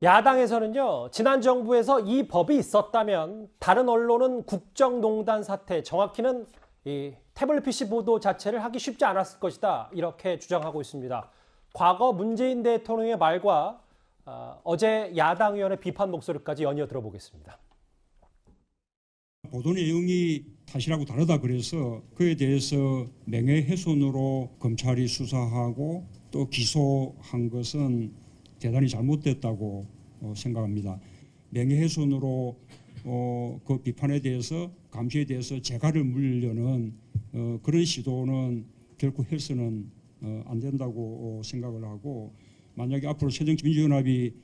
야당에서는요, 지난 정부에서 이 법이 있었다면 다른 언론은 국정농단 사태, 정확히는 이 태블릿 PC 보도 자체를 하기 쉽지 않았을 것이다. 이렇게 주장하고 있습니다. 과거 문재인 대통령의 말과 어제 야당 의원의 비판 목소리까지 연이어 들어보겠습니다. 보도 내용이 사실하고 다르다 그래서 그에 대해서 명예훼손으로 검찰이 수사하고 또 기소한 것은 대단히 잘못됐다고 생각합니다. 명예훼손으로 그 비판에 대해서 감시에 대해서 재갈을 물려는 그런 시도는 결코 해서는 안 된다고 생각을 하고, 만약에 앞으로 새정치민주연합이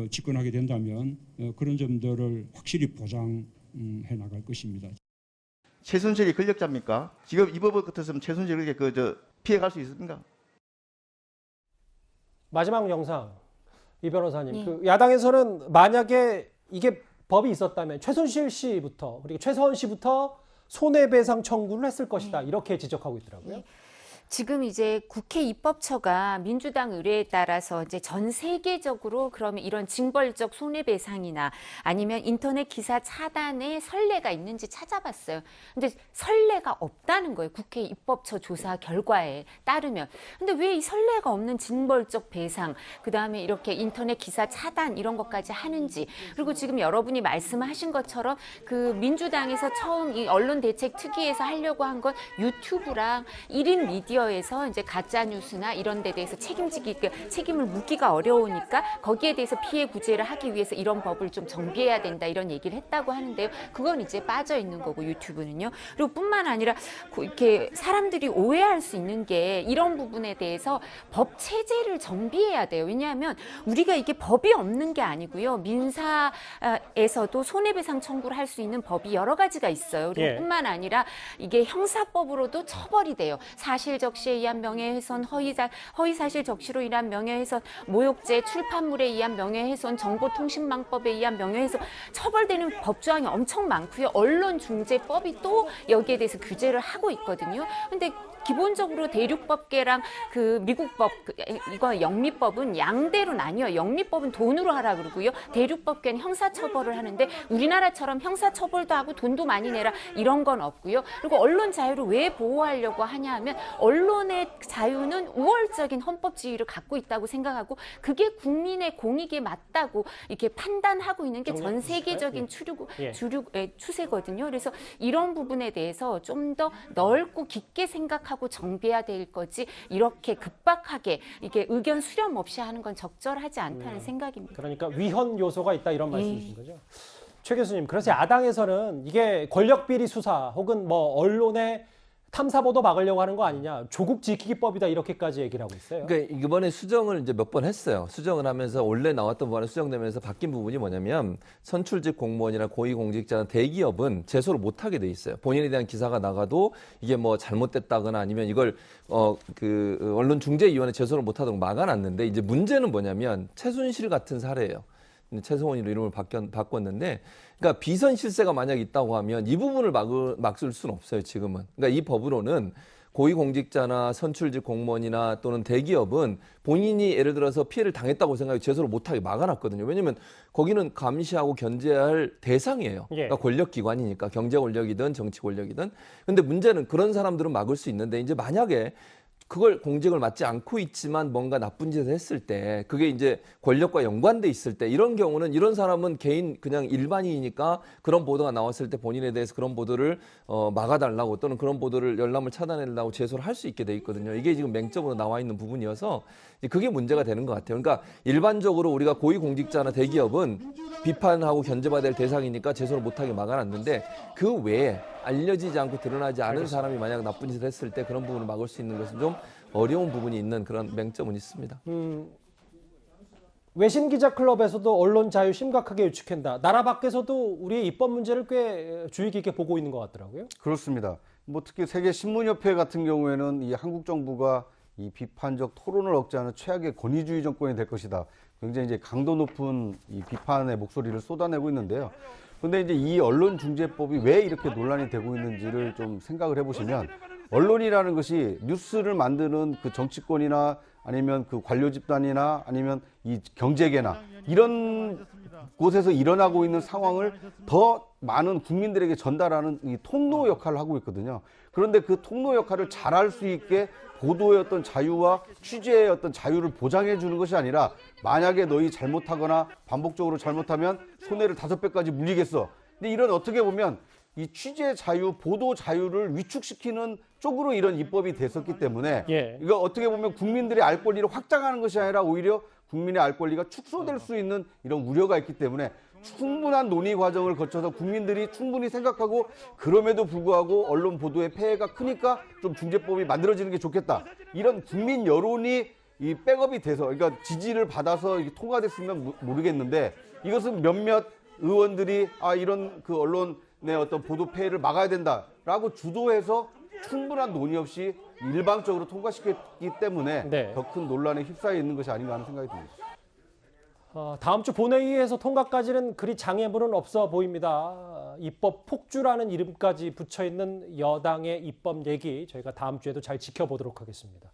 집권하게 된다면 그런 점들을 확실히 보장해 나갈 것입니다. 최순실이 권력자입니까? 지금 이 법을 같았으면 최순실에게 피해갈 수 있습니까? 마지막 영상, 이 변호사님. 예. 그 야당에서는 만약에 이게 법이 있었다면 최순실 씨부터 그리고 최서원 씨부터 손해배상 청구를 했을 것이다. 이렇게 지적하고 있더라고요. 지금 이제 국회 입법처가 민주당 의뢰에 따라서 이제 전 세계적으로 그러면 이런 징벌적 손해배상이나 아니면 인터넷 기사 차단에 선례가 있는지 찾아봤어요. 근데 선례가 없다는 거예요. 국회 입법처 조사 결과에 따르면. 근데 왜 이 선례가 없는 징벌적 배상, 그다음에 이렇게 인터넷 기사 차단 이런 것까지 하는지. 그리고 지금 여러분이 말씀하신 것처럼 그 민주당에서 처음 이 언론대책특위에서 하려고 한 건 유튜브랑 1인 미디어에서 이제 가짜 뉴스나 이런 데 대해서 책임을 묻기가 어려우니까 거기에 대해서 피해 구제를 하기 위해서 이런 법을 좀 정비해야 된다 이런 얘기를 했다고 하는데요. 그건 이제 빠져 있는 거고 유튜브는요. 그리고 뿐만 아니라 이렇게 사람들이 오해할 수 있는 게 이런 부분에 대해서 법 체제를 정비해야 돼요. 왜냐하면 우리가 이게 법이 없는 게 아니고요. 민사에서도 손해배상 청구를 할 수 있는 법이 여러 가지가 있어요. 그리고 뿐만 아니라 이게 형사법으로도 처벌이 돼요. 사실적시에 의한 명예훼손, 허위사실 적시로 인한 명예훼손, 모욕죄, 출판물에 의한 명예훼손, 정보통신망법에 의한 명예훼손, 처벌되는 법조항이 엄청 많고요. 언론중재법이 또 여기에 대해서 규제를 하고 있거든요. 근데 기본적으로 대륙법계랑 그 미국법, 이거 영미법은 양대로 나뉘어요. 영미법은 돈으로 하라 그러고요. 대륙법계는 형사처벌을 하는데 우리나라처럼 형사처벌도 하고 돈도 많이 내라 이런 건 없고요. 그리고 언론 자유를 왜 보호하려고 하냐 하면 언론의 자유는 우월적인 헌법 지위를 갖고 있다고 생각하고 그게 국민의 공익에 맞다고 이렇게 판단하고 있는 게 전 세계적인 추세거든요. 그래서 이런 부분에 대해서 좀 더 넓고 깊게 생각하고 정비해야 될 거지 이렇게 급박하게 이게 의견 수렴 없이 하는 건 적절하지 않다는 생각입니다. 그러니까 위헌 요소가 있다 이런 말씀이신 거죠. 최 교수님, 그래서 야당에서는 이게 권력비리 수사 혹은 뭐 언론의 탐사보도 막으려고 하는 거 아니냐, 조국 지키기법이다 이렇게까지 얘기를 하고 있어요. 그러니까 이번에 수정을 이제 몇 번 했어요. 수정을 하면서 원래 나왔던 법안이 수정되면서 바뀐 부분이 뭐냐면 선출직 공무원이나 고위공직자나 대기업은 제소를 못하게 돼 있어요. 본인에 대한 기사가 나가도 이게 뭐 잘못됐다거나 아니면 이걸 언론중재위원회 제소를 못하도록 막아놨는데, 이제 문제는 뭐냐면 최순실 같은 사례예요. 최성원이로 이름을 바꿨는데, 그러니까 비선 실세가 만약 있다고 하면 이 부분을 막을 수는 없어요, 지금은. 그러니까 이 법으로는 고위공직자나 선출직 공무원이나 또는 대기업은 본인이 예를 들어서 피해를 당했다고 생각해 제소를 못하게 막아놨거든요. 왜냐하면 거기는 감시하고 견제할 대상이에요. 그러니까 권력기관이니까, 경제 권력이든 정치 권력이든. 근데 문제는 그런 사람들은 막을 수 있는데, 이제 만약에 그걸 공직을 맡지 않고 있지만 뭔가 나쁜 짓을 했을 때, 그게 이제 권력과 연관돼 있을 때, 이런 경우는 이런 사람은 개인 그냥 일반인이니까 그런 보도가 나왔을 때 본인에 대해서 그런 보도를 막아달라고 또는 그런 보도를 열람을 차단해달라고 제소를 할 수 있게 돼 있거든요. 이게 지금 맹점으로 나와 있는 부분이어서 그게 문제가 되는 것 같아요. 그러니까 일반적으로 우리가 고위공직자나 대기업은 비판하고 견제받아야 될 대상이니까 제소를 못하게 막아놨는데, 그 외에 알려지지 않고 드러나지 않은 사람이 만약 나쁜 짓을 했을 때 그런 부분을 막을 수 있는 것은 좀 어려운 부분이 있는 그런 맹점은 있습니다. 외신기자클럽에서도 언론 자유 심각하게 위축한다. 나라 밖에서도 우리의 입법 문제를 꽤 주의 깊게 보고 있는 것 같더라고요. 그렇습니다. 뭐 특히 세계신문협회 같은 경우에는 이 한국 정부가 이 비판적 토론을 억제하는 최악의 권위주의 정권이 될 것이다. 굉장히 이제 강도 높은 이 비판의 목소리를 쏟아내고 있는데요. 근데 이제 이 언론중재법이 왜 이렇게 논란이 되고 있는지를 좀 생각을 해보시면, 언론이라는 것이 뉴스를 만드는 그 정치권이나 아니면 그 관료 집단이나 아니면 이 경제계나 이런 곳에서 일어나고 있는 상황을 더 많은 국민들에게 전달하는 이 통로 역할을 하고 있거든요. 그런데 그 통로 역할을 잘할 수 있게 보도의 어떤 자유와 취재의 어떤 자유를 보장해 주는 것이 아니라 만약에 너희 잘못하거나 반복적으로 잘못하면 손해를 5배까지 물리겠어. 근데 이런 어떻게 보면 이 취재 자유, 보도 자유를 위축시키는 쪽으로 이런 입법이 됐었기 때문에 예. 이거 어떻게 보면 국민들의 알 권리를 확장하는 것이 아니라 오히려 국민의 알 권리가 축소될 수 있는 이런 우려가 있기 때문에 충분한 논의 과정을 거쳐서 국민들이 충분히 생각하고 그럼에도 불구하고 언론 보도의 폐해가 크니까 좀 중재법이 만들어지는 게 좋겠다. 이런 국민 여론이 이 백업이 돼서 그러니까 지지를 받아서 이게 통과됐으면 모르겠는데 이것은 몇몇 의원들이 이런 그 언론의 어떤 보도 폐해를 막아야 된다라고 주도해서 충분한 논의 없이 일방적으로 통과시켰기 때문에 네. 더 큰 논란에 휩싸여 있는 것이 아닌가 하는 생각이 듭니다. 다음 주 본회의에서 통과까지는 그리 장애물은 없어 보입니다. 입법 폭주라는 이름까지 붙여 있는 여당의 입법 얘기 저희가 다음 주에도 잘 지켜보도록 하겠습니다.